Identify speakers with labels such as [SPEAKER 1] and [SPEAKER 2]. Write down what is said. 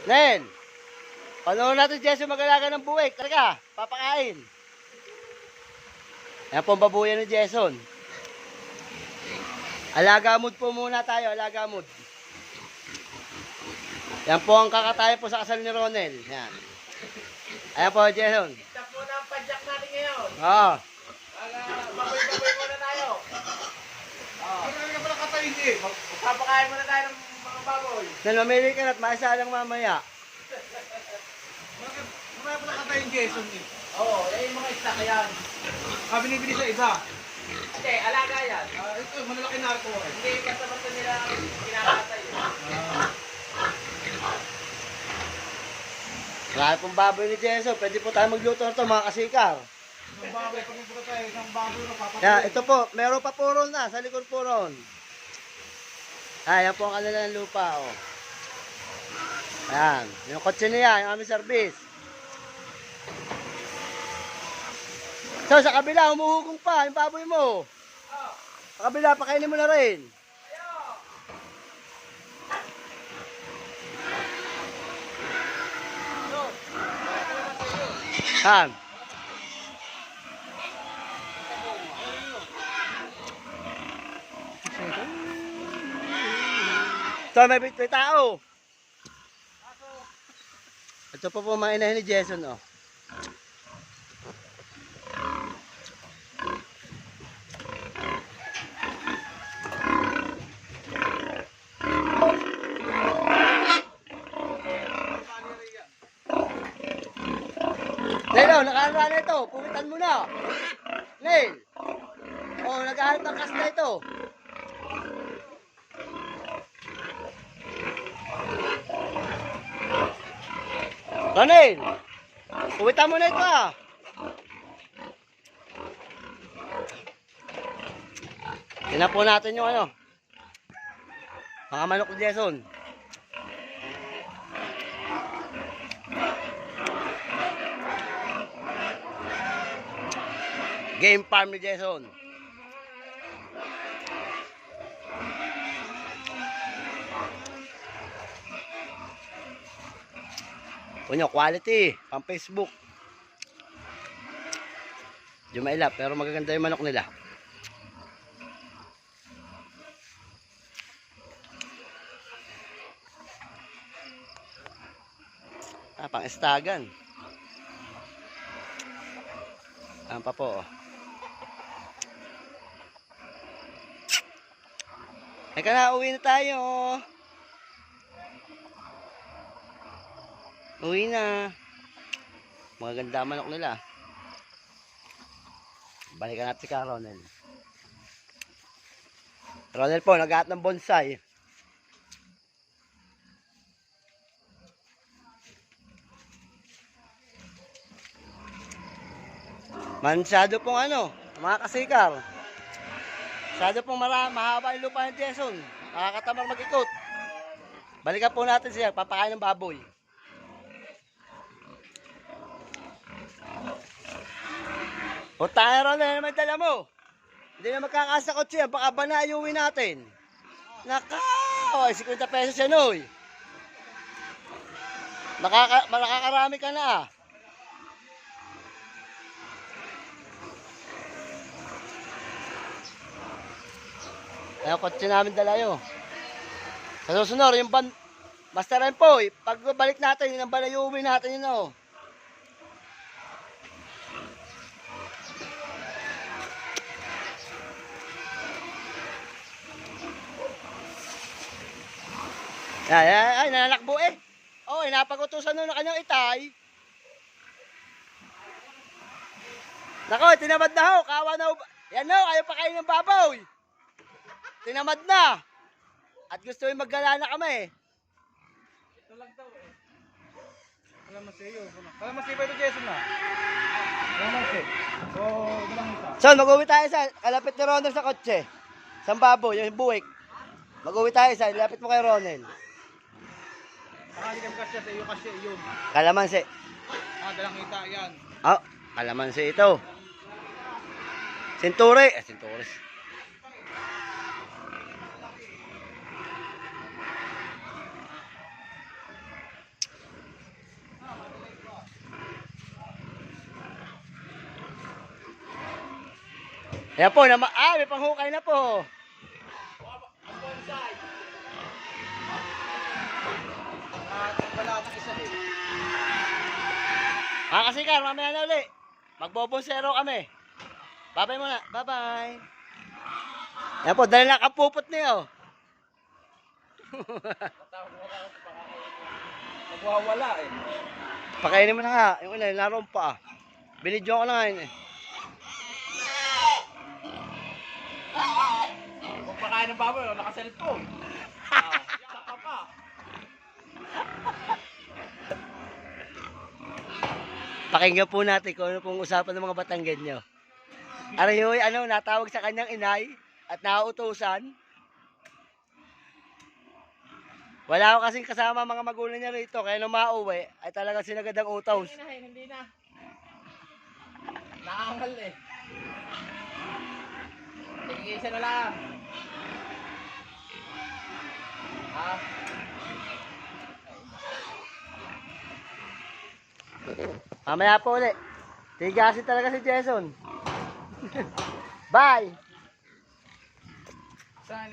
[SPEAKER 1] Nen, panoorin natin Jason mag-alaga ng buwik. Talaga, papakain. Ayan po ang babuyan ni Jason. Alaga mood po muna tayo, alaga mood. Yan po ang kakatayo po sa kasal ni Ronel. Yan. Ayan po, Jason.
[SPEAKER 2] Ito po na ang padyak natin ngayon.
[SPEAKER 1] Oo.
[SPEAKER 2] Baboy-baboy muna tayo. Ano nga pala katayin eh? Magpapakain muna tayo ng mga baboy.
[SPEAKER 1] Nen, mamili ka na at maisa lang mamaya.
[SPEAKER 2] Ano pala katayin Jason eh? Oo, yung mga isda yan. Binibili sa isa. Hindi, alaga yan. Ito, malalaki na ako. Hindi, basta nila kinakatay.
[SPEAKER 1] Marami pong baboy ni Jason. Pwede po tayo magluto na ito, mga kasikar.
[SPEAKER 2] Isang baboy, pag nagpunta tayo, isang baboy na papatay.
[SPEAKER 1] Yan, ito po, meron pa po ron na, sa likod po ron. Yan po ang kanilang lupa, oh. Ayan, yung kotse niya, yung aming service. So, sa kabila, humuhugong pa, yung baboy mo. Sa kabila, pakainin mo na rin. Han. So, may tao. Ito po po mga inahin ni Jason, oh. Nelo, nakaharap na ito. Pumitan mo na. Nel. Oh, naghahanap ng kas na ito. Ronel, pumitan mo na ito ah. Tingnan po natin yung ano. Mga manok ni Jason. Game farm ni Jason. Punyo, quality, pang Facebook. Jumailap, pero magaganda yung manok nila. Pang estagan. Ayan pa po, oh. Teka na, uwi na tayo. Uwi na. Magaganda manok nila. Balikan natin si Ronel. Ronel po, nag-aat ng bonsai. Masyado pong ano, mga kasikar. Masyado pong mahaba yung lupa ni Jason. Nakakatamar mag-ikot. Balikan po natin siya, papakain ng baboy. Punta na ron na naman dala mo. Hindi na magkakasa kotse, baka ba na ayuwi natin. Nakaw, 50 pesos yan oy. Nakakarami ka na ah. Ayan kotse namin dala yun. Sa susunod, yung basta rin po, pag balik natin, yun ang balayuwi natin yun oh. Ay, nanakbo eh. Oh, napagutusan nun ng kanyang itay. Nako, tinamad na ho. Kawa na ho. Yan ho, ayaw pa kayo ng baboy. Tinamad na. At gusto yung maggala na kami.
[SPEAKER 2] Ito lang daw eh. Kalamansi yun. Kalamansi ba ito Jason na? Kalamansi. So, dalang isa.
[SPEAKER 1] So, mag-uwi tayo sa kalapit ni Ronel sa kotse. Sa baboy, yung buwik. Mag-uwi tayo sa, lapit mo kay Ronel.
[SPEAKER 2] Nakaligam kasya sa iyo kasi yun.
[SPEAKER 1] Kalamansi.
[SPEAKER 2] Dalang kita yan.
[SPEAKER 1] Oh, kalamansi ito. Sinturi. Sinturi. Ayan po, may panghukay na po.
[SPEAKER 2] Wala nang isa din.
[SPEAKER 1] Mga kasikar, mamaya na uli. Magbobonsero kami. Bye-bye muna. Bye-bye. Ayan po, dahil nakapupot niyo.
[SPEAKER 2] Nagwawala eh.
[SPEAKER 1] Pakainin mo na nga. Yung ina, naroon pa. Binidyo ko na nga yun eh.
[SPEAKER 2] Huwag pakain ng baboy, naka-cellphone. Saka pa.
[SPEAKER 1] Pakinggan po natin kung ano pong usapan ng mga Batanggenyo. Arayoy, natawag sa kanyang inay at nauutusan. Wala ako kasing kasama mga magulang niya rito, kaya nung mauwi, ay talagang sinagad ang utos.
[SPEAKER 2] Hindi na. Nakakangal eh. Sige, isa na lang. Ha?
[SPEAKER 1] Mamaya po ulit. Tigasin talaga si Jason. Bye!
[SPEAKER 2] Saan